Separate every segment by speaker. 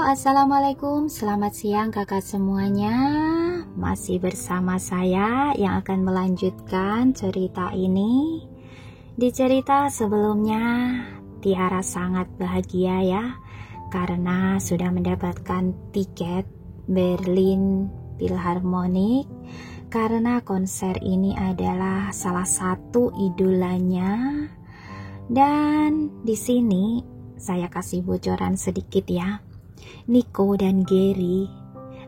Speaker 1: Assalamualaikum, selamat siang kakak semuanya. Masih bersama saya yang akan melanjutkan cerita ini. Di cerita sebelumnya, Tiara sangat bahagia ya, karena sudah mendapatkan tiket Berlin Philharmonic. Karena konser ini adalah salah satu idolanya. Dan di sini saya kasih bocoran sedikit ya. Nico dan Gary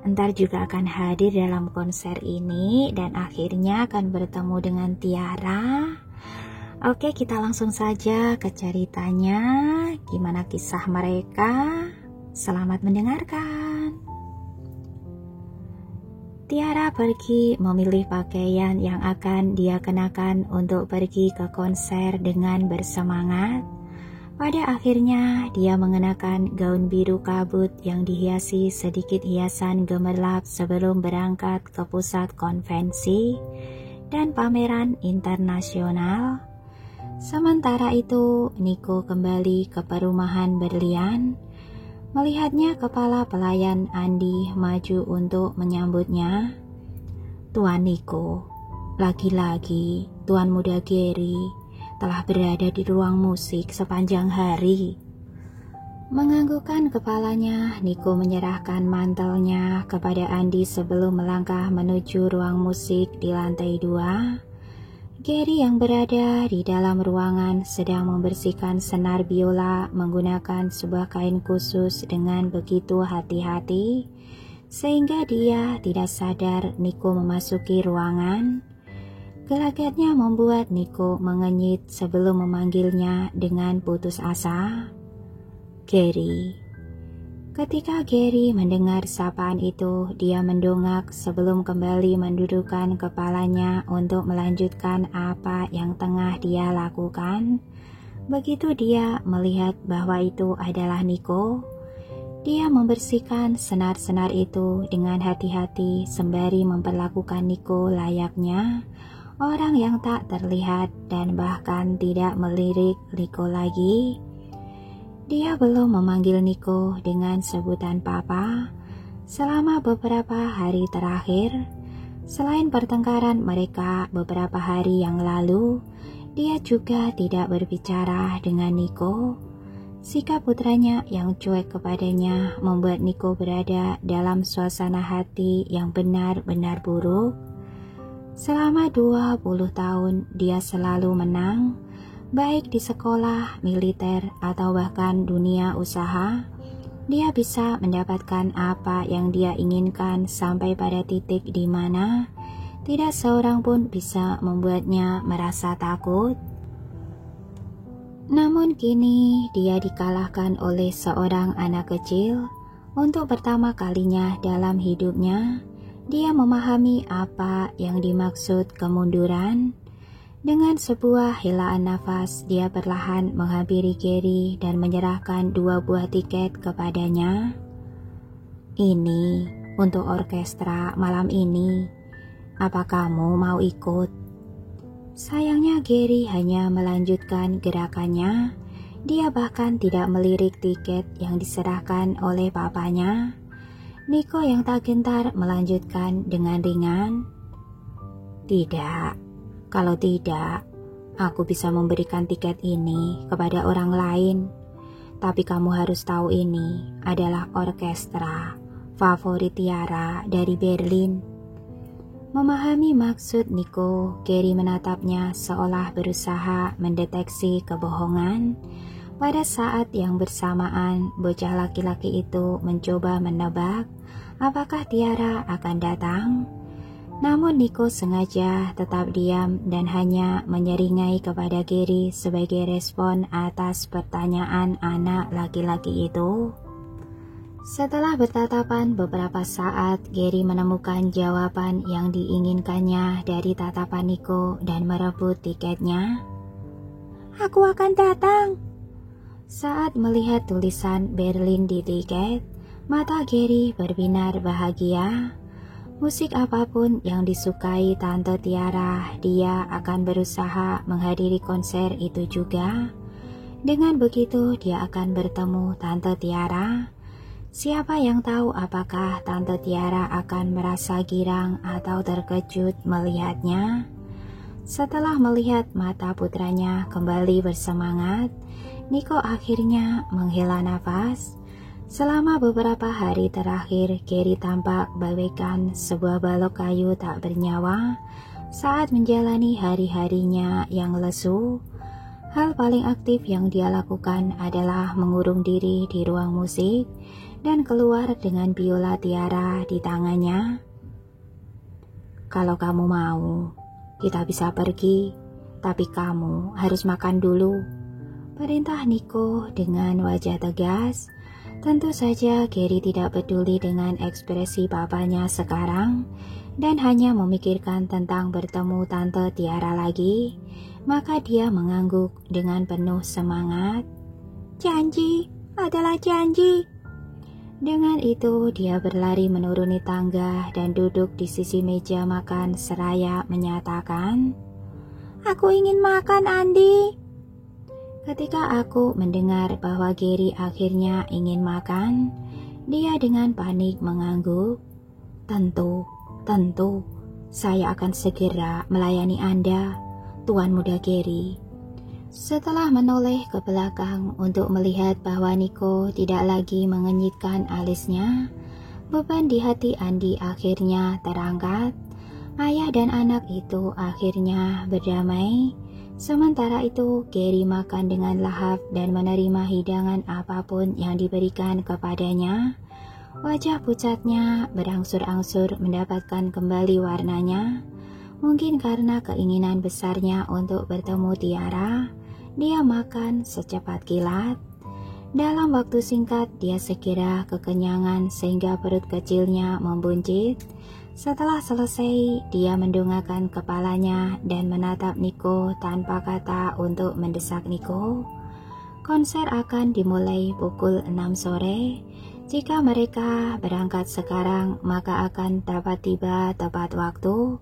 Speaker 1: entar juga akan hadir dalam konser ini dan akhirnya akan bertemu dengan Tiara. Oke, kita langsung saja ke ceritanya. Gimana kisah mereka? Selamat mendengarkan. Tiara pergi memilih pakaian yang akan dia kenakan untuk pergi ke konser dengan bersemangat. Pada akhirnya, dia mengenakan gaun biru kabut yang dihiasi sedikit hiasan gemerlap sebelum berangkat ke pusat konvensi dan pameran internasional. Sementara itu, Nico kembali ke perumahan berlian. Melihatnya, kepala pelayan Andi maju untuk menyambutnya. Tuan Nico, lagi-lagi Tuan Muda Gary telah berada di ruang musik sepanjang hari. Menganggukkan kepalanya, Nico menyerahkan mantelnya kepada Andi sebelum melangkah menuju ruang musik di lantai 2. Gary yang berada di dalam ruangan sedang membersihkan senar biola menggunakan sebuah kain khusus dengan begitu hati-hati, sehingga dia tidak sadar Nico memasuki ruangan. Gelagatnya membuat Nico mengenyit sebelum memanggilnya dengan putus asa. Gary. Ketika Gary mendengar sapaan itu, dia mendongak sebelum kembali mendudukkan kepalanya untuk melanjutkan apa yang tengah dia lakukan. Begitu dia melihat bahwa itu adalah Nico, dia membersihkan senar-senar itu dengan hati-hati sembari memperlakukan Nico layaknya orang yang tak terlihat dan bahkan tidak melirik Nico lagi. Dia belum memanggil Nico dengan sebutan papa selama beberapa hari terakhir. Selain pertengkaran mereka beberapa hari yang lalu, dia juga tidak berbicara dengan Nico. Sikap putranya yang cuek kepadanya membuat Nico berada dalam suasana hati yang benar-benar buruk. Selama 20 tahun dia selalu menang, baik di sekolah, militer, atau bahkan dunia usaha. Dia bisa mendapatkan apa yang dia inginkan sampai pada titik di mana tidak seorang pun bisa membuatnya merasa takut. Namun kini dia dikalahkan oleh seorang anak kecil. Untuk pertama kalinya dalam hidupnya, dia memahami apa yang dimaksud kemunduran. Dengan sebuah helaan nafas, dia perlahan menghampiri Gary dan menyerahkan 2 buah tiket kepadanya. Ini untuk orkestra malam ini. Apa kamu mau ikut? Sayangnya Gary hanya melanjutkan gerakannya. Dia bahkan tidak melirik tiket yang diserahkan oleh papanya. Nico yang tak gentar melanjutkan dengan ringan. Tidak, kalau tidak, aku bisa memberikan tiket ini kepada orang lain. Tapi kamu harus tahu ini adalah orkestra favorit Tiara dari Berlin. Memahami maksud Nico, Gary menatapnya seolah berusaha mendeteksi kebohongan. Pada saat yang bersamaan, bocah laki-laki itu mencoba menebak apakah Tiara akan datang. Namun Nico sengaja tetap diam dan hanya menyeringai kepada Gary sebagai respon atas pertanyaan anak laki-laki itu. Setelah bertatapan beberapa saat, Gary menemukan jawaban yang diinginkannya dari tatapan Nico dan merebut tiketnya. Aku akan datang. Saat melihat tulisan Berlin di tiket, mata Gary berbinar bahagia. Musik apapun yang disukai Tante Tiara, dia akan berusaha menghadiri konser itu juga. Dengan begitu, dia akan bertemu Tante Tiara. Siapa yang tahu apakah Tante Tiara akan merasa girang atau terkejut melihatnya? Setelah melihat mata putranya kembali bersemangat, Niko akhirnya menghela nafas. Selama beberapa hari terakhir, Gary tampak bagaikan sebuah balok kayu tak bernyawa saat menjalani hari-harinya yang lesu. Hal paling aktif yang dia lakukan adalah mengurung diri di ruang musik dan keluar dengan biola Tiara di tangannya. Kalau kamu mau, kita bisa pergi, tapi kamu harus makan dulu, perintah Niko dengan wajah tegas. Tentu saja Gary tidak peduli dengan ekspresi papanya sekarang dan hanya memikirkan tentang bertemu Tante Tiara lagi. Maka dia mengangguk dengan penuh semangat. Janji adalah janji. Dengan itu dia berlari menuruni tangga dan duduk di sisi meja makan seraya menyatakan, "Aku ingin makan, Andi." Ketika aku mendengar bahwa Gary akhirnya ingin makan, dia dengan panik mengangguk, Tentu, saya akan segera melayani Anda, Tuan Muda Gary." Setelah menoleh ke belakang untuk melihat bahwa Niko tidak lagi mengenyitkan alisnya, beban di hati Andi akhirnya terangkat. Ayah dan anak itu akhirnya berdamai. Sementara itu, Gary makan dengan lahap dan menerima hidangan apapun yang diberikan kepadanya. Wajah pucatnya berangsur-angsur mendapatkan kembali warnanya. Mungkin karena keinginan besarnya untuk bertemu Tiara, dia makan secepat kilat. Dalam waktu singkat, dia segera kekenyangan sehingga perut kecilnya membuncit. Setelah selesai, dia mendongakkan kepalanya dan menatap Niko tanpa kata untuk mendesak Niko. Konser akan dimulai pukul 6 sore. Jika mereka berangkat sekarang, maka akan dapat tiba tepat waktu.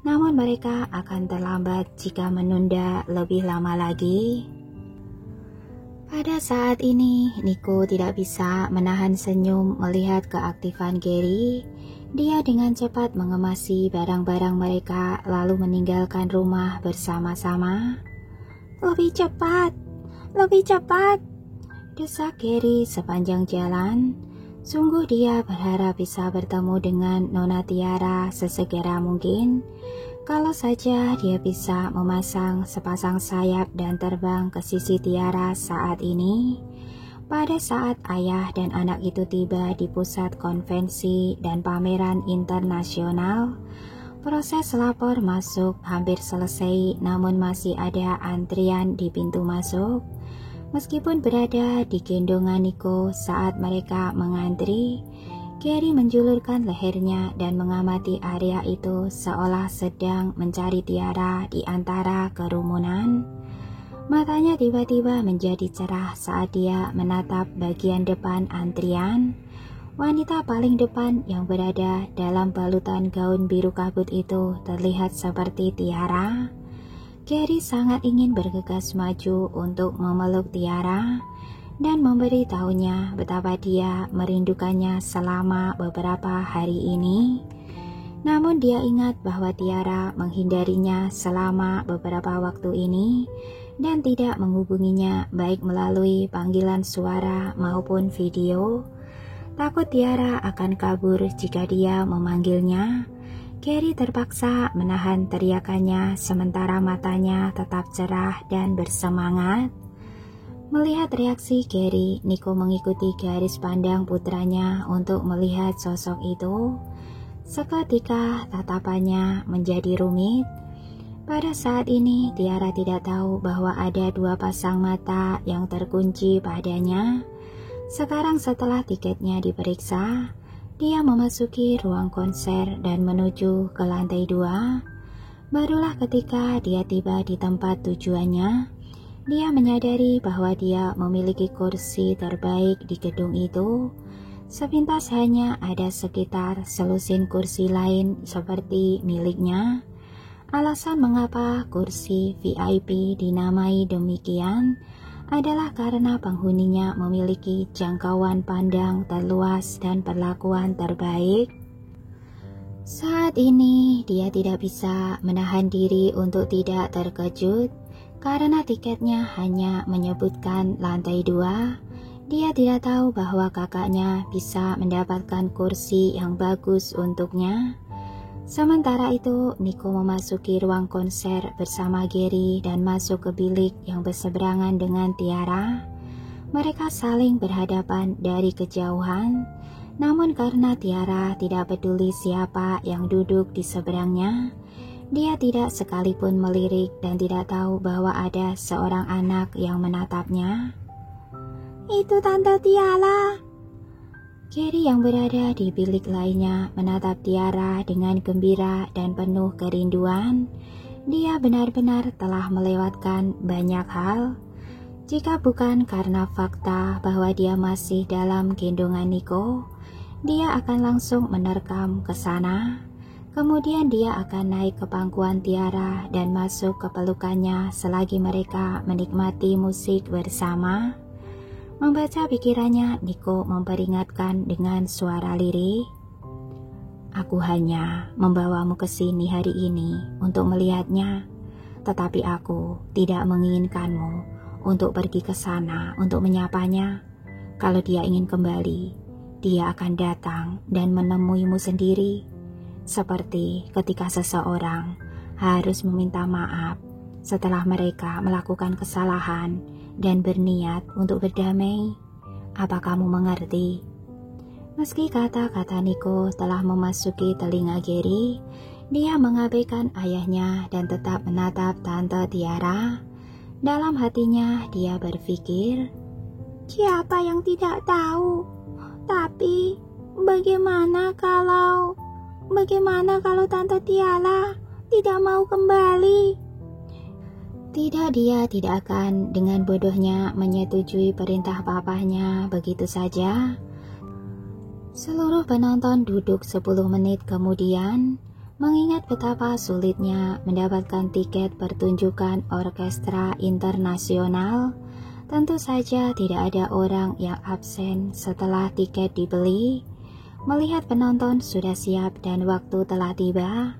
Speaker 1: Namun mereka akan terlambat jika menunda lebih lama lagi. Pada saat ini, Niko tidak bisa menahan senyum melihat keaktifan Gary. Dia dengan cepat mengemasi barang-barang mereka lalu meninggalkan rumah bersama-sama. Lebih cepat, desak Gary sepanjang jalan. Sungguh dia berharap bisa bertemu dengan Nona Tiara sesegera mungkin. Kalau saja dia bisa memasang sepasang sayap dan terbang ke sisi Tiara saat ini. Pada saat ayah dan anak itu tiba di pusat konvensi dan pameran internasional, proses lapor masuk hampir selesai, namun masih ada antrian di pintu masuk. Meskipun berada di gendongan Niko saat mereka mengantri, Gary menjulurkan lehernya dan mengamati area itu seolah sedang mencari Tiara di antara kerumunan. Matanya tiba-tiba menjadi cerah saat dia menatap bagian depan antrian. Wanita paling depan yang berada dalam balutan gaun biru kabut itu terlihat seperti Tiara. Gary sangat ingin bergegas maju untuk memeluk Tiara dan memberitahunya betapa dia merindukannya selama beberapa hari ini. Namun dia ingat bahwa Tiara menghindarinya selama beberapa waktu ini dan tidak menghubunginya baik melalui panggilan suara maupun video. Takut Tiara akan kabur jika dia memanggilnya. Gary terpaksa menahan teriakannya sementara matanya tetap cerah dan bersemangat. Melihat reaksi Gary, Niko mengikuti garis pandang putranya untuk melihat sosok itu. Seketika tatapannya menjadi rumit. Pada saat ini Tiara tidak tahu bahwa ada dua pasang mata yang terkunci padanya. Sekarang setelah tiketnya diperiksa, dia memasuki ruang konser dan menuju ke lantai 2. Barulah ketika dia tiba di tempat tujuannya, dia menyadari bahwa dia memiliki kursi terbaik di gedung itu. Sepintas hanya ada sekitar selusin kursi lain seperti miliknya. Alasan mengapa kursi VIP dinamai demikian adalah karena penghuninya memiliki jangkauan pandang terluas dan perlakuan terbaik. Saat ini dia tidak bisa menahan diri untuk tidak terkejut karena tiketnya hanya menyebutkan lantai 2. Dia tidak tahu bahwa kakaknya bisa mendapatkan kursi yang bagus untuknya. Sementara itu, Nico memasuki ruang konser bersama Gary dan masuk ke bilik yang berseberangan dengan Tiara. Mereka saling berhadapan dari kejauhan, namun karena Tiara tidak peduli siapa yang duduk di seberangnya, dia tidak sekalipun melirik dan tidak tahu bahwa ada seorang anak yang menatapnya.
Speaker 2: Itu Tante Tiara.
Speaker 1: Gary yang berada di bilik lainnya menatap Tiara dengan gembira dan penuh kerinduan. Dia benar-benar telah melewatkan banyak hal. Jika bukan karena fakta bahwa dia masih dalam gendongan Nico, dia akan langsung menerkam ke sana. Kemudian dia akan naik ke pangkuan Tiara dan masuk ke pelukannya selagi mereka menikmati musik bersama. Membaca pikirannya, Nico memperingatkan dengan suara lirih. Aku hanya membawamu ke sini hari ini untuk melihatnya, tetapi aku tidak menginginkanmu untuk pergi ke sana untuk menyapanya. Kalau dia ingin kembali, dia akan datang dan menemuimu sendiri, seperti ketika seseorang harus meminta maaf setelah mereka melakukan kesalahan dan berniat untuk berdamai. Apa kamu mengerti? Meski kata-kata Nico telah memasuki telinga Gary, dia mengabaikan ayahnya dan tetap menatap Tante Tiara. Dalam hatinya dia berpikir,
Speaker 2: siapa yang tidak tahu? Tapi bagaimana kalau Tante Tiara tidak mau kembali?
Speaker 1: Tidak, dia tidak akan dengan bodohnya menyetujui perintah papahnya begitu saja. Seluruh penonton duduk 10 menit kemudian, mengingat betapa sulitnya mendapatkan tiket pertunjukan orkestra internasional. Tentu saja tidak ada orang yang absen setelah tiket dibeli. Melihat penonton sudah siap dan waktu telah tiba,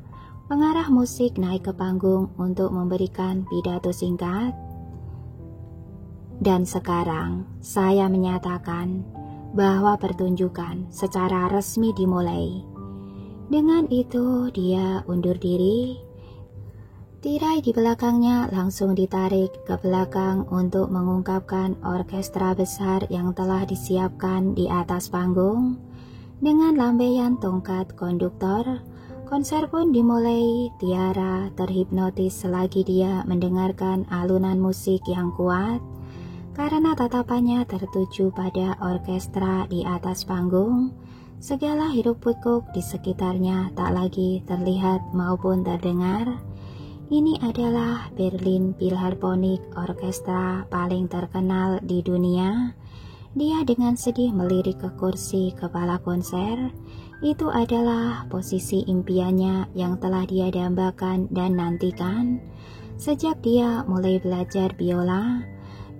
Speaker 1: pengarah musik naik ke panggung untuk memberikan pidato singkat. Dan sekarang saya menyatakan bahwa pertunjukan secara resmi dimulai. Dengan itu dia undur diri. Tirai di belakangnya langsung ditarik ke belakang untuk mengungkapkan orkestra besar yang telah disiapkan di atas panggung. Dengan lambaian tongkat konduktor, konser pun dimulai. Tiara terhipnotis selagi dia mendengarkan alunan musik yang kuat. Karena tatapannya tertuju pada orkestra di atas panggung, segala hiruk-pikuk di sekitarnya tak lagi terlihat maupun terdengar. Ini adalah Berlin Philharmonic Orchestra paling terkenal di dunia. Dia dengan sedih melirik ke kursi kepala konser. Itu adalah posisi impiannya yang telah dia dambakan dan nantikan. Sejak dia mulai belajar biola,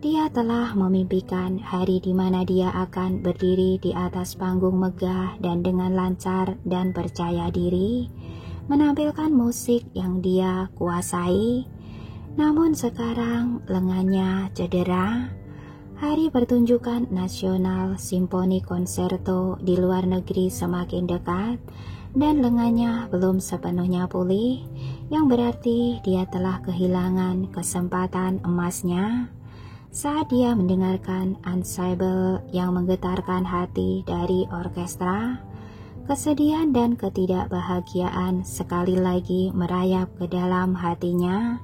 Speaker 1: dia telah memimpikan hari di mana dia akan berdiri di atas panggung megah dan dengan lancar dan percaya diri, menampilkan musik yang dia kuasai. Namun sekarang lengannya cedera. Hari pertunjukan nasional simfoni konserto di luar negeri semakin dekat dan lengannya belum sepenuhnya pulih, yang berarti dia telah kehilangan kesempatan emasnya. Saat dia mendengarkan ensemble yang menggetarkan hati dari orkestra, kesedihan dan ketidakbahagiaan sekali lagi merayap ke dalam hatinya.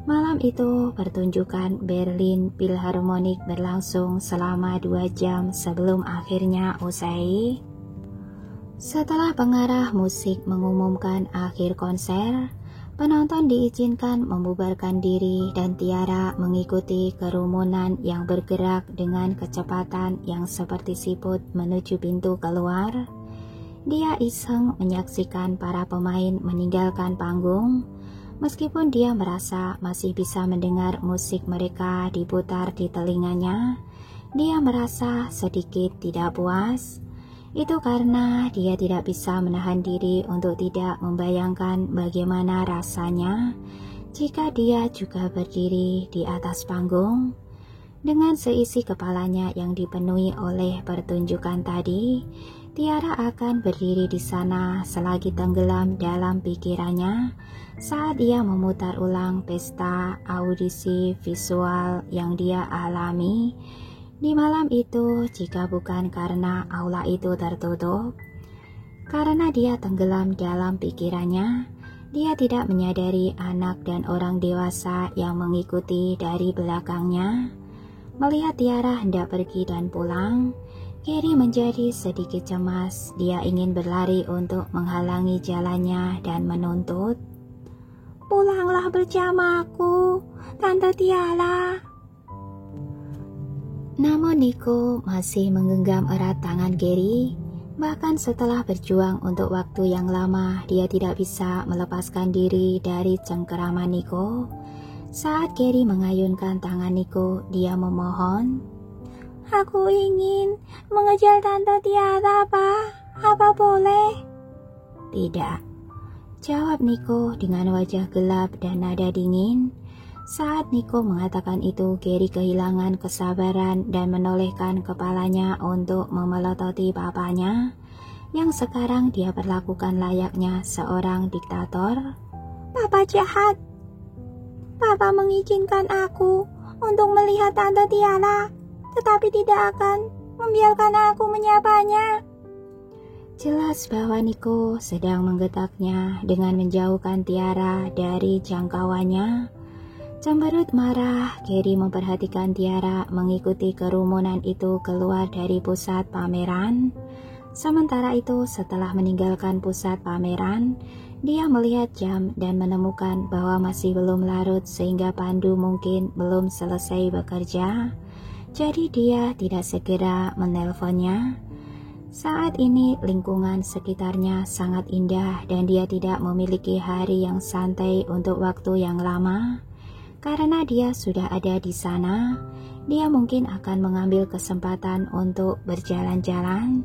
Speaker 1: Malam itu pertunjukan Berlin Philharmonic berlangsung selama 2 jam sebelum akhirnya usai. Setelah pengarah musik mengumumkan akhir konser, penonton diizinkan membubarkan diri dan Tiara mengikuti kerumunan yang bergerak dengan kecepatan yang seperti siput menuju pintu keluar. Dia iseng menyaksikan para pemain meninggalkan panggung. Meskipun dia merasa masih bisa mendengar musik mereka diputar di telinganya, dia merasa sedikit tidak puas. Itu karena dia tidak bisa menahan diri untuk tidak membayangkan bagaimana rasanya jika dia juga berdiri di atas panggung. Dengan seisi kepalanya yang dipenuhi oleh pertunjukan tadi, Tiara akan berdiri di sana selagi tenggelam dalam pikirannya saat ia memutar ulang pesta audisi visual yang dia alami di malam itu, jika bukan karena aula itu tertutup. Karena dia tenggelam dalam pikirannya, dia tidak menyadari anak dan orang dewasa yang mengikuti dari belakangnya. Melihat Tiara hendak pergi dan pulang, Gary menjadi sedikit cemas. Dia ingin berlari untuk menghalangi jalannya dan menuntut,
Speaker 2: "Pulanglah bersamaku, Tante Tiara."
Speaker 1: Namun Nico masih menggenggam erat tangan Gary. Bahkan setelah berjuang untuk waktu yang lama, dia tidak bisa melepaskan diri dari cengkeraman Nico. Saat Gary mengayunkan tangan Nico, dia memohon,
Speaker 2: "Aku ingin mengejar Tante Tiara, Pak. Apa boleh?"
Speaker 1: "Tidak," jawab Nico dengan wajah gelap dan nada dingin. Saat Nico mengatakan itu, Gary kehilangan kesabaran dan menolehkan kepalanya untuk memelototi papanya, yang sekarang dia perlakukan layaknya seorang diktator.
Speaker 2: "Papa jahat. Papa mengizinkan aku untuk melihat Tante Tiara, tetapi tidak akan membiarkan aku menyapanya."
Speaker 1: Jelas bahwa Nico sedang menggetaknya dengan menjauhkan Tiara dari jangkauannya. Cemberut marah, Gary memperhatikan Tiara mengikuti kerumunan itu keluar dari pusat pameran. Sementara itu, setelah meninggalkan pusat pameran, dia melihat jam dan menemukan bahwa masih belum larut sehingga Pandu mungkin belum selesai bekerja. Jadi dia tidak segera menelponnya. Saat ini lingkungan sekitarnya sangat indah dan dia tidak memiliki hari yang santai untuk waktu yang lama. Karena dia sudah ada di sana, dia mungkin akan mengambil kesempatan untuk berjalan-jalan.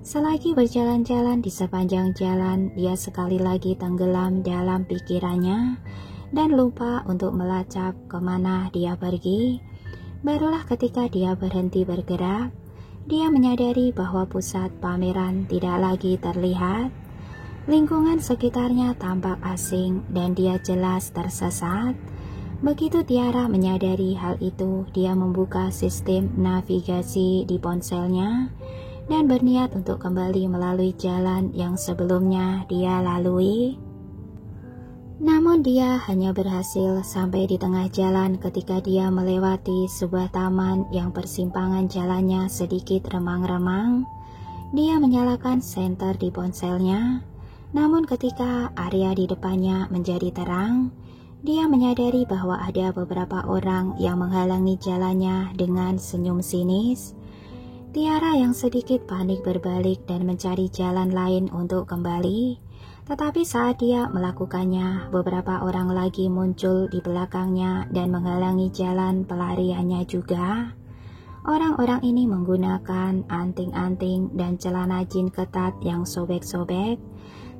Speaker 1: Selagi berjalan-jalan di sepanjang jalan, dia sekali lagi tenggelam dalam pikirannya dan lupa untuk melacak kemana dia pergi. Barulah ketika dia berhenti bergerak, dia menyadari bahwa pusat pameran tidak lagi terlihat. Lingkungan sekitarnya tampak asing dan dia jelas tersesat. Begitu Tiara menyadari hal itu, dia membuka sistem navigasi di ponselnya dan berniat untuk kembali melalui jalan yang sebelumnya dia lalui. Namun dia hanya berhasil sampai di tengah jalan ketika dia melewati sebuah taman yang persimpangan jalannya sedikit remang-remang. Dia menyalakan senter di ponselnya, namun ketika area di depannya menjadi terang, dia menyadari bahwa ada beberapa orang yang menghalangi jalannya dengan senyum sinis. Tiara yang sedikit panik berbalik dan mencari jalan lain untuk kembali. Tetapi saat dia melakukannya, beberapa orang lagi muncul di belakangnya dan menghalangi jalan pelariannya juga. Orang-orang ini menggunakan anting-anting dan celana jin ketat yang sobek-sobek,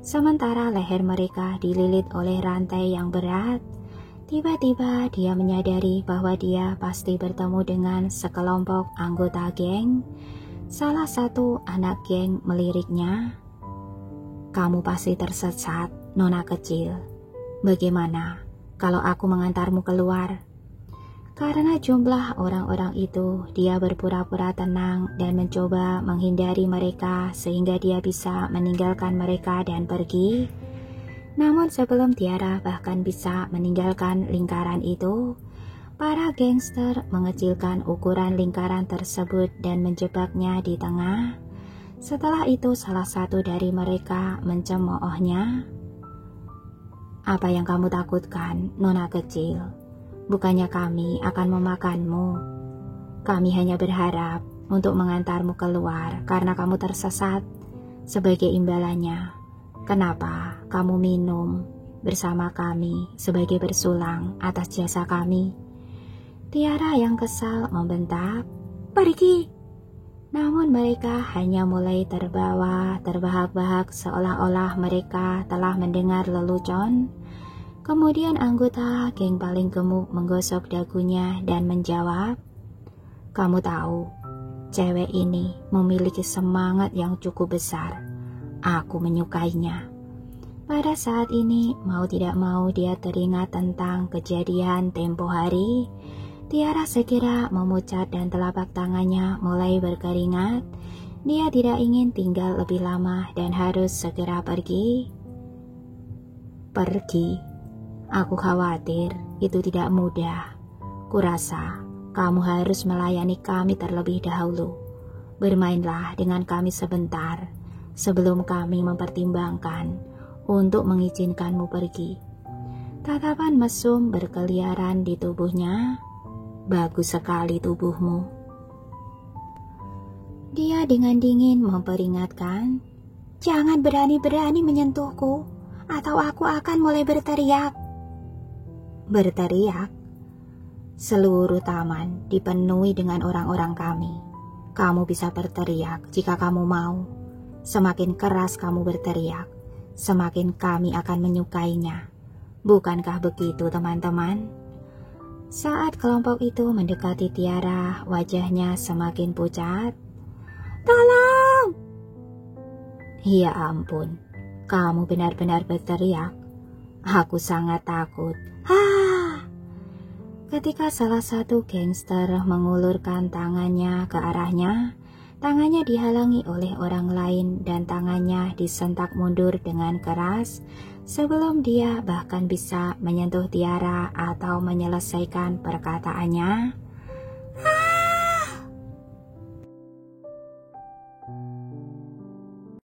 Speaker 1: sementara leher mereka dililit oleh rantai yang berat. Tiba-tiba dia menyadari bahwa dia pasti bertemu dengan sekelompok anggota geng. Salah satu anak geng meliriknya, "Kamu pasti tersesat, nona kecil. Bagaimana kalau aku mengantarmu keluar?" Karena jumlah orang-orang itu, dia berpura-pura tenang dan mencoba menghindari mereka sehingga dia bisa meninggalkan mereka dan pergi. Namun sebelum Tiara bahkan bisa meninggalkan lingkaran itu, para gangster mengecilkan ukuran lingkaran tersebut dan menjebaknya di tengah. Setelah itu salah satu dari mereka mencemoohnya, "Apa yang kamu takutkan, nona kecil? Bukannya kami akan memakanmu. Kami hanya berharap untuk mengantarmu keluar karena kamu tersesat. Sebagai imbalannya, kenapa kamu minum bersama kami sebagai bersulang atas jasa kami. Tiara yang kesal membentak, "Pergi!" Namun mereka hanya mulai terbawa, terbahak-bahak seolah-olah mereka telah mendengar lelucon. Kemudian anggota geng paling gemuk menggosok dagunya dan menjawab, "Kamu tahu, cewek ini memiliki semangat yang cukup besar. Aku menyukainya." Pada saat ini, mau tidak mau dia teringat tentang kejadian tempo hari. Tiara segera memucat dan telapak tangannya mulai berkeringat. Dia tidak ingin tinggal lebih lama dan harus segera pergi. "Pergi? Aku khawatir itu tidak mudah. Kurasa kamu harus melayani kami terlebih dahulu. Bermainlah dengan kami sebentar sebelum kami mempertimbangkan untuk mengizinkanmu pergi." Tatapan mesum berkeliaran di tubuhnya. "Bagus sekali tubuhmu." Dia dengan dingin memperingatkan, "Jangan berani-berani menyentuhku, atau aku akan mulai berteriak." "Berteriak?" "Seluruh taman dipenuhi dengan orang-orang kami. Kamu bisa berteriak jika kamu mau. Semakin keras kamu berteriak, semakin kami akan menyukainya. Bukankah begitu, teman-teman?" Saat kelompok itu mendekati Tiara, wajahnya semakin pucat. "Tolong!" "Ya ampun, kamu benar-benar berteriak. Aku sangat takut." "Ah!" Ketika salah satu gangster mengulurkan tangannya ke arahnya, tangannya dihalangi oleh orang lain dan tangannya disentak mundur dengan keras sebelum dia bahkan bisa menyentuh Tiara atau menyelesaikan perkataannya.